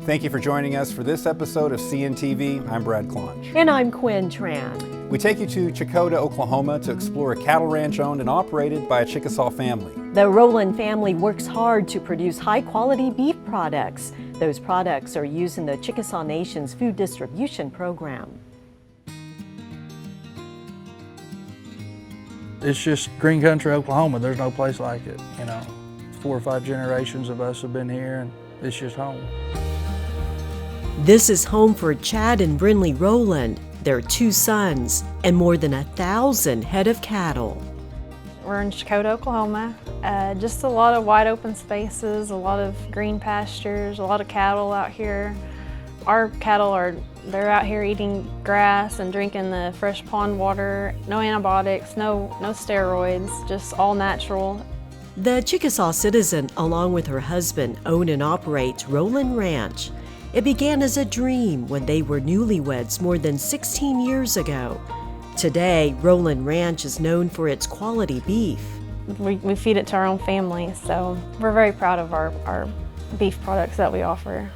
Thank you for joining us for this episode of CNTV. I'm Brad Claunch. And I'm Quinn Tran. We take you to Chickasaw, Oklahoma to explore a cattle ranch owned and operated by a Chickasaw family. The Rowland family works hard to produce high-quality beef products. Those products are used in the Chickasaw Nation's food distribution program. It's just green country Oklahoma. There's no place like it. 4 or 5 generations of us have been here, and it's just home. This is home for Chad and Brinley Rowland, their 2 sons, and more than 1,000 head of cattle. We're in Chickasaw, Oklahoma. Just a lot of wide open spaces, a lot of green pastures, a lot of cattle out here. Our cattle they're out here eating grass and drinking the fresh pond water. No antibiotics, no steroids, just all natural. The Chickasaw citizen, along with her husband, own and operates Rowland Ranch. It began as a dream when they were newlyweds more than 16 years ago. Today, Rowland Ranch is known for its quality beef. We feed it to our own family, so we're very proud of our beef products that we offer.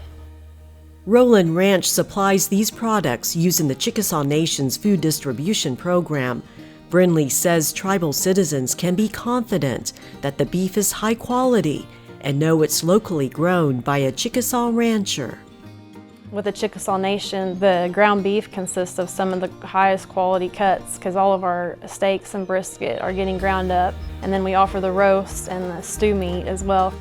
Rowland Ranch supplies these products using the Chickasaw Nation's food distribution program. Brinley says tribal citizens can be confident that the beef is high quality and know it's locally grown by a Chickasaw rancher. With the Chickasaw Nation, the ground beef consists of some of the highest quality cuts because all of our steaks and brisket are getting ground up, and then we offer the roast and the stew meat as well.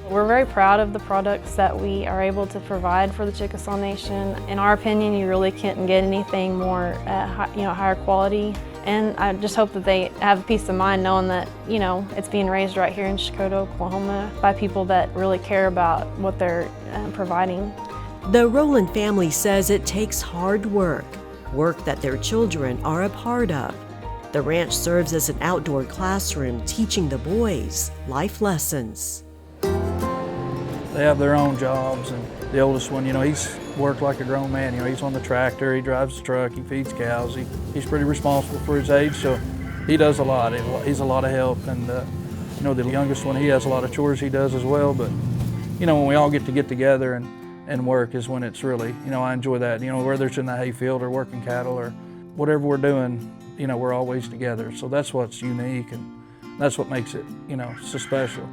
We're very proud of the products that we are able to provide for the Chickasaw Nation. In our opinion, you really can't get anything more higher quality. And I just hope that they have a peace of mind knowing that, it's being raised right here in Chickasaw, Oklahoma by people that really care about what they're providing. The Rowland family says it takes hard work that their children are a part of. The ranch serves as an outdoor classroom teaching the boys life lessons. They have their own jobs, and the oldest one, he's worked like a grown man. He's on the tractor, he drives the truck, he feeds cows. He's pretty responsible for his age, so he does a lot. He's a lot of help, and the youngest one, he has a lot of chores he does as well. But when we all get together and work is when it's really, I enjoy that. Whether it's in the hayfield or working cattle or whatever we're doing, we're always together. So that's what's unique, and that's what makes it, so special.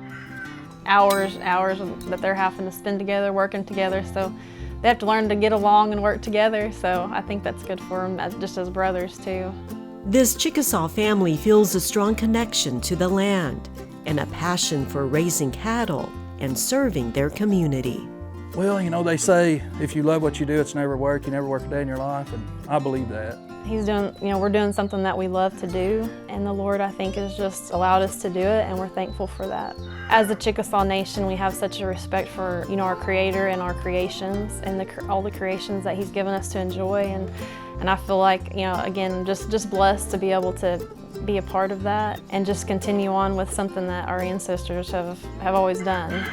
Hours that they're having to spend together, working together, so they have to learn to get along and work together. So I think that's good for them, just as brothers too. This Chickasaw family feels a strong connection to the land and a passion for raising cattle and serving their community. Well, they say if you love what you do, it's never work. You never work a day in your life, and I believe that. We're doing something that we love to do, and the Lord, I think, has just allowed us to do it, and we're thankful for that. As the Chickasaw Nation, we have such a respect for, our Creator and our creations, and all the creations that He's given us to enjoy, and I feel like, again, just blessed to be able to be a part of that and just continue on with something that our ancestors have always done.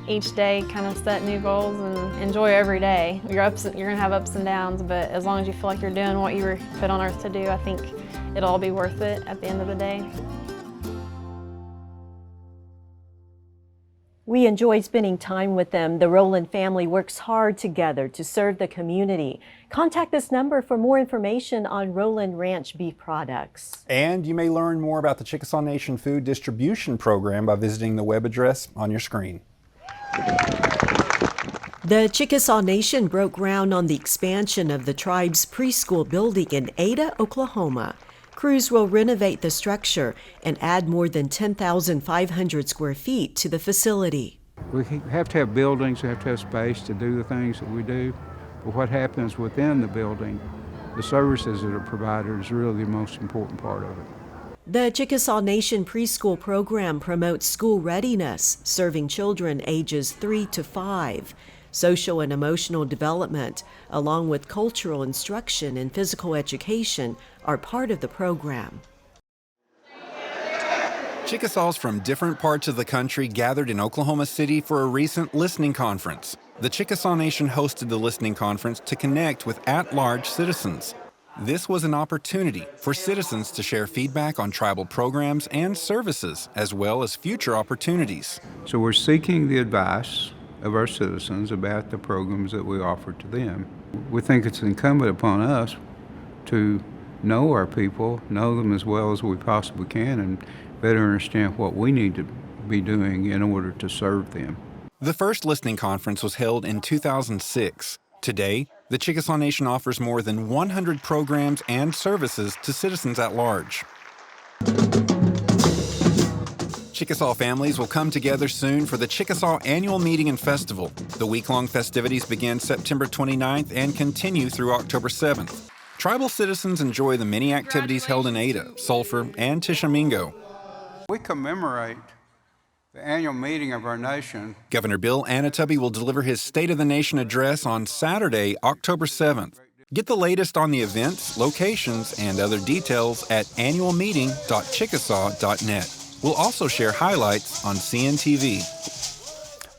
Each day kind of set new goals and enjoy every day. You're gonna have ups and downs, but as long as you feel like you're doing what you were put on earth to do, I think it'll all be worth it at the end of the day. We enjoy spending time with them. The Rowland family works hard together to serve the community. Contact this number for more information on Rowland Ranch beef products. And you may learn more about the Chickasaw Nation Food Distribution Program by visiting the web address on your screen. The Chickasaw Nation broke ground on the expansion of the tribe's preschool building in Ada, Oklahoma. Crews will renovate the structure and add more than 10,500 square feet to the facility. We have to have buildings, we have to have space to do the things that we do, but what happens within the building, the services that are provided is really the most important part of it. The Chickasaw Nation preschool program promotes school readiness, serving children ages 3 to 5. Social and emotional development, along with cultural instruction and physical education, are part of the program. Chickasaws from different parts of the country gathered in Oklahoma City for a recent listening conference. The Chickasaw Nation hosted the listening conference to connect with at-large citizens. This was an opportunity for citizens to share feedback on tribal programs and services, as well as future opportunities. So we're seeking the advice of our citizens about the programs that we offer to them. We think it's incumbent upon us to know our people, know them as well as we possibly can, and better understand what we need to be doing in order to serve them. The first listening conference was held in 2006. Today, the Chickasaw Nation offers more than 100 programs and services to citizens at large. Chickasaw families will come together soon for the Chickasaw Annual Meeting and Festival. The week-long festivities begin September 29th and continue through October 7th. Tribal citizens enjoy the many activities held in Ada, Sulphur, and Tishomingo. We commemorate the annual meeting of our nation. Governor Anoatubby will deliver his State of the Nation address on Saturday, October 7th. Get the latest on the events, locations, and other details at annualmeeting.chickasaw.net. We'll also share highlights on CNTV.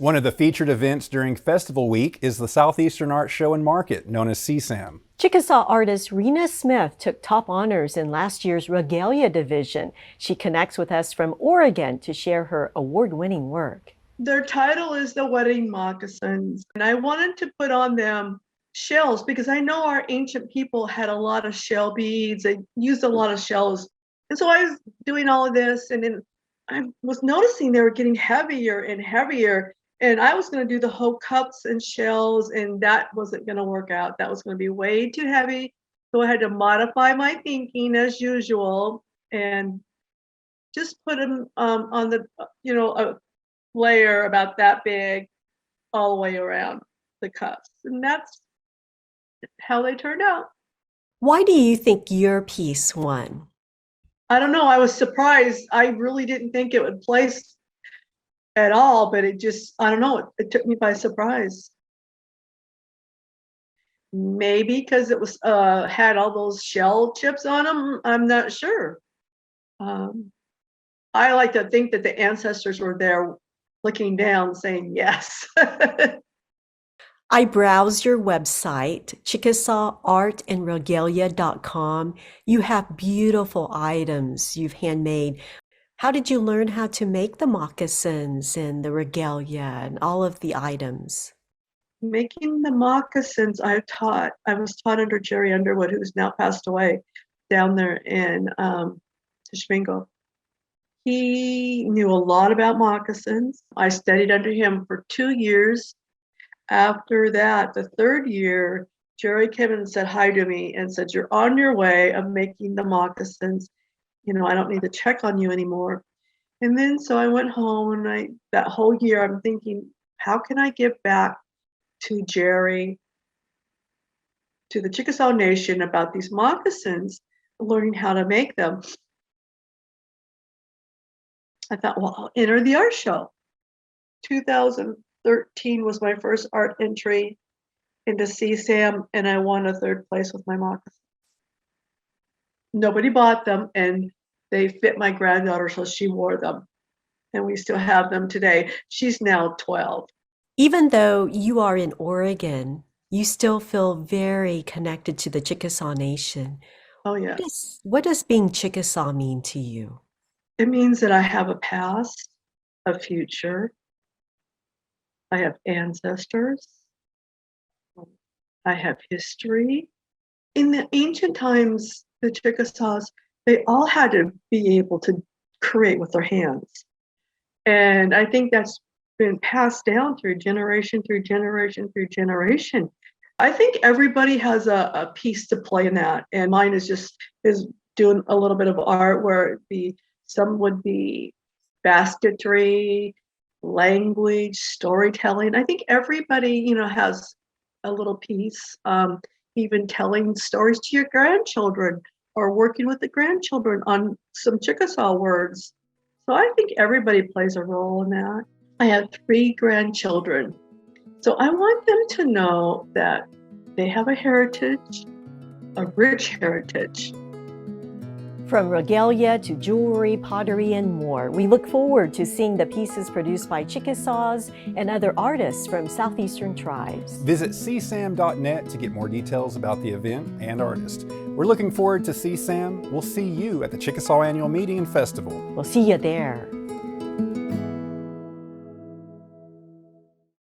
One of the featured events during Festival Week is the Southeastern Art Show and Market, known as CSAM. Chickasaw artist Rena Smith took top honors in last year's Regalia division. She connects with us from Oregon to share her award-winning work. Their title is the Wedding Moccasins, and I wanted to put on them shells because I know our ancient people had a lot of shell beads. They used a lot of shells. And so I was doing all of this, and then I was noticing they were getting heavier and heavier. And I was going to do the whole cups and shells, and that wasn't going to work out. That was going to be way too heavy. So I had to modify my thinking as usual and just put them on the, a layer about that big all the way around the cups. And that's how they turned out. Why do you think your piece won? I don't know. I was surprised. I really didn't think it would place at all, but it just, I don't know, it took me by surprise. Maybe because it was had all those shell chips on them. I'm not sure. I like to think that the ancestors were there looking down saying yes. I browsed your website, ChickasawArtandRegalia.com. You have beautiful items you've handmade. How did you learn how to make the moccasins and the regalia and all of the items? Making the moccasins, I was taught under Jerry Underwood, who's now passed away, down there in Tishomingo. He knew a lot about moccasins. I studied under him for 2 years. After that, the third year, Jerry came and said hi to me and said, "You're on your way of making the moccasins. I don't need to check on you anymore." And then so I went home, and that whole year I'm thinking, how can I give back to Jerry, to the Chickasaw Nation about these moccasins, learning how to make them. I thought, well, I'll enter the art show. 2013 was my first art entry into CSAM, and I won a 3rd place with my moccasins. Nobody bought them, and they fit my granddaughter, so she wore them. And we still have them today. She's now 12. Even though you are in Oregon, you still feel very connected to the Chickasaw Nation. Oh, yeah. What does being Chickasaw mean to you? It means that I have a past, a future. I have ancestors. I have history. In the ancient times, the Chickasaws, they all had to be able to create with their hands. And I think that's been passed down through generation through generation through generation. I think everybody has a piece to play in that. And mine is doing a little bit of art where some would be basketry, language, storytelling. I think everybody, has a little piece, even telling stories to your grandchildren or working with the grandchildren on some Chickasaw words. So I think everybody plays a role in that. I have 3 grandchildren. So I want them to know that they have a heritage, a rich heritage. From regalia to jewelry, pottery, and more, we look forward to seeing the pieces produced by Chickasaws and other artists from southeastern tribes. Visit csam.net to get more details about the event and artist. We're looking forward to CSAM. We'll see you at the Chickasaw Annual Meeting and Festival. We'll see you there.